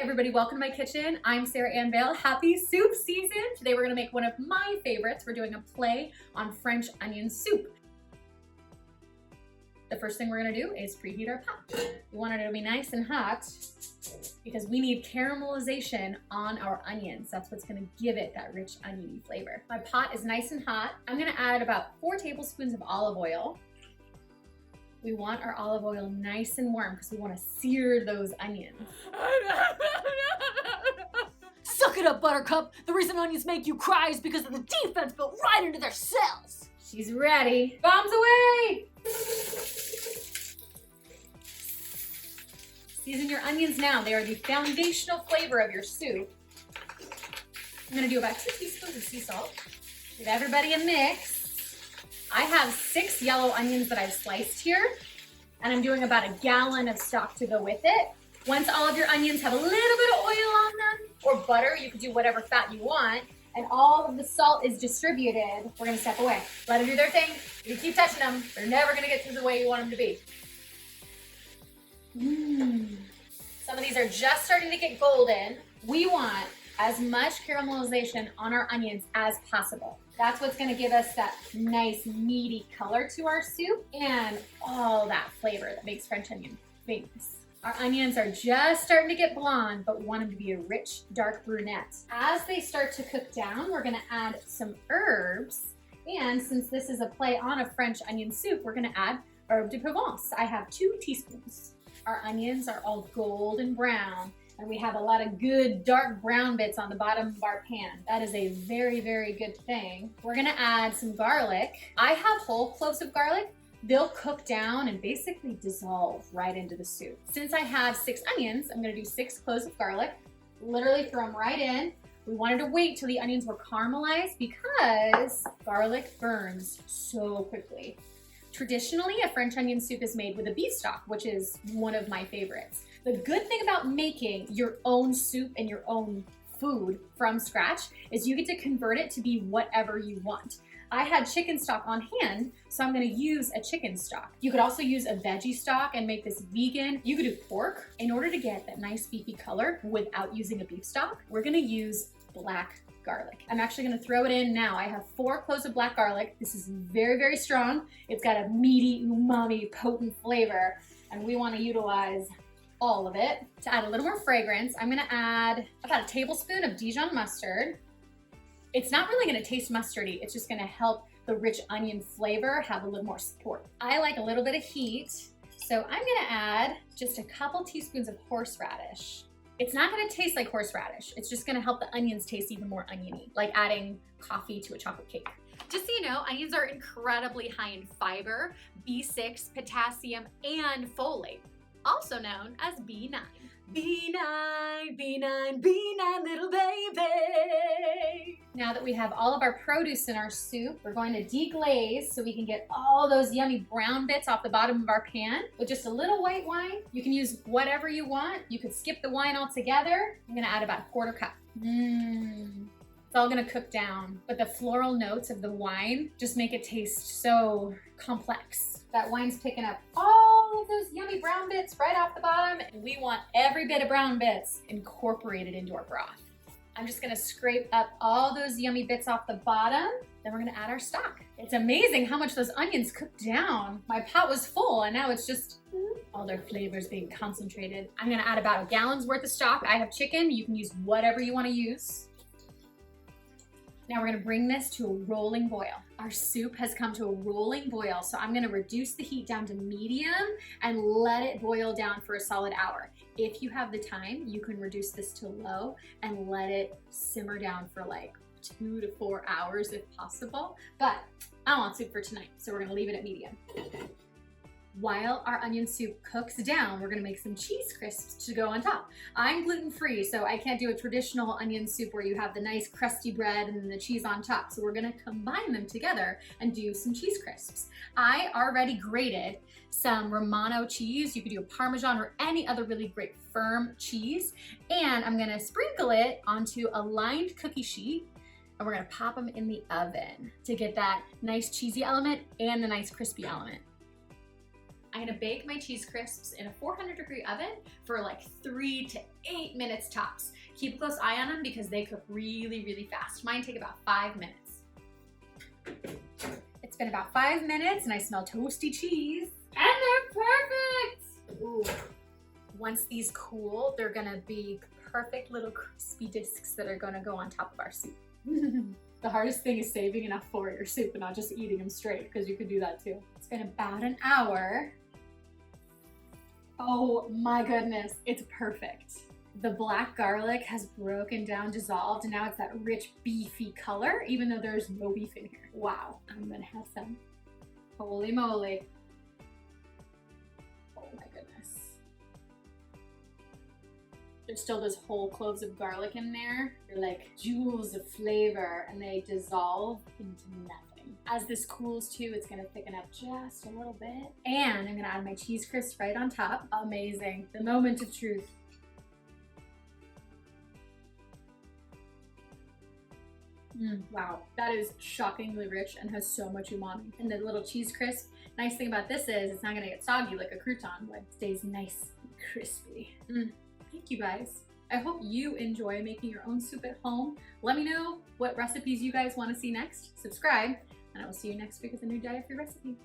everybody, welcome to my kitchen. I'm Sarah Ann Bale. Happy soup season. Today we're gonna make one of my favorites. We're doing a play on French onion soup. The first thing we're gonna do is preheat our pot. We want it to be nice and hot because we need caramelization on our onions. That's what's gonna give it that rich oniony flavor. My pot is nice and hot. I'm gonna add about 4 tablespoons of olive oil. We want our olive oil nice and warm because we want to sear those onions. Suck it up, Buttercup. The reason onions make you cry is because of the defense built right into their cells. She's ready. Bombs away! Season your onions now. They are the foundational flavor of your soup. I'm gonna do about 2 teaspoons of sea salt. Give everybody a mix. I have 6 yellow onions that I've sliced here, and I'm doing about 1 gallon of stock to go with it. Once all of your onions have a little bit of oil on them, or butter, you can do whatever fat you want, and all of the salt is distributed, we're gonna step away. Let them do their thing. If you keep touching them, they're never gonna get to the way you want them to be. Some of these are just starting to get golden. We want as much caramelization on our onions as possible. That's what's gonna give us that nice meaty color to our soup and all that flavor that makes French onion famous. Our onions are just starting to get blonde, but we want them to be a rich, dark brunette. As they start to cook down, we're gonna add some herbs. And since this is a play on a French onion soup, we're gonna add herbe de Provence. I have 2 teaspoons. Our onions are all golden brown, and we have a lot of good dark brown bits on the bottom of our pan. That is a very, very good thing. We're gonna add some garlic. I have whole cloves of garlic. They'll cook down and basically dissolve right into the soup. Since I have 6 onions, I'm gonna do 6 cloves of garlic. Literally throw them right in. We wanted to wait till the onions were caramelized because garlic burns so quickly. Traditionally, a French onion soup is made with a beef stock, which is one of my favorites. The good thing about making your own soup and your own food from scratch is you get to convert it to be whatever you want. I had chicken stock on hand, so I'm gonna use a chicken stock. You could also use a veggie stock and make this vegan. You could do pork. In order to get that nice beefy color without using a beef stock, we're gonna use black garlic. I'm actually gonna throw it in now. I have 4 cloves of black garlic. This is very, very strong. It's got a meaty, umami, potent flavor, and we wanna utilize all of it. To add a little more fragrance, I'm gonna add about 1 tablespoon of Dijon mustard. It's not really gonna taste mustardy, it's just gonna help the rich onion flavor have a little more support. I like a little bit of heat, so I'm gonna add just a couple teaspoons of horseradish. It's not gonna taste like horseradish, it's just gonna help the onions taste even more oniony, like adding coffee to a chocolate cake. Just so you know, onions are incredibly high in fiber, B6, potassium, and folate, also known as B9. B9, B9, B9, little baby. Now that we have all of our produce in our soup, we're going to deglaze so we can get all those yummy brown bits off the bottom of our pan with just a little white wine. You can use whatever you want. You could skip the wine altogether. I'm gonna add about 1/4 cup. It's all gonna cook down, but the floral notes of the wine just make it taste so complex. That wine's picking up all of those yummy brown bits right off the bottom, and we want every bit of brown bits incorporated into our broth. I'm just gonna scrape up all those yummy bits off the bottom, then we're gonna add our stock. It's amazing how much those onions cook down. My pot was full, and now it's just all their flavors being concentrated. I'm gonna add about 1 gallon's worth of stock. I have chicken, you can use whatever you wanna use. Now we're gonna bring this to a rolling boil. Our soup has come to a rolling boil, so I'm gonna reduce the heat down to medium and let it boil down for a solid hour. If you have the time, you can reduce this to low and let it simmer down for like 2 to 4 hours if possible. But I want soup for tonight, so we're gonna leave it at medium. While our onion soup cooks down, we're gonna make some cheese crisps to go on top. I'm gluten-free, so I can't do a traditional onion soup where you have the nice crusty bread and then the cheese on top. So we're gonna combine them together and do some cheese crisps. I already grated some Romano cheese. You could do a Parmesan or any other really great firm cheese. And I'm gonna sprinkle it onto a lined cookie sheet, and we're gonna pop them in the oven to get that nice cheesy element and the nice crispy element. I'm gonna bake my cheese crisps in a 400-degree oven for like 3 to 8 minutes tops. Keep a close eye on them because they cook really, really fast. Mine take about 5 minutes. It's been about 5 minutes and I smell toasty cheese. And they're perfect! Ooh. Once these cool, they're gonna be perfect little crispy discs that are gonna go on top of our soup. The hardest thing is saving enough for your soup and not just eating them straight, because you could do that too. It's been about an hour. Oh my goodness, it's perfect. The black garlic has broken down, dissolved, and now it's that rich beefy color, even though there's no beef in here. Wow, I'm gonna have some. Holy moly. Oh my goodness. There's still those whole cloves of garlic in there. They're like jewels of flavor and they dissolve into nothing. As this cools too, it's gonna thicken up just a little bit. And I'm gonna add my cheese crisps right on top. Amazing, the moment of truth. Wow, that is shockingly rich and has so much umami. And the little cheese crisp, nice thing about this is it's not gonna get soggy like a crouton would. It stays nice and crispy. Thank you guys. I hope you enjoy making your own soup at home. Let me know what recipes you guys want to see next. Subscribe, and I will see you next week with a new diet-free recipe.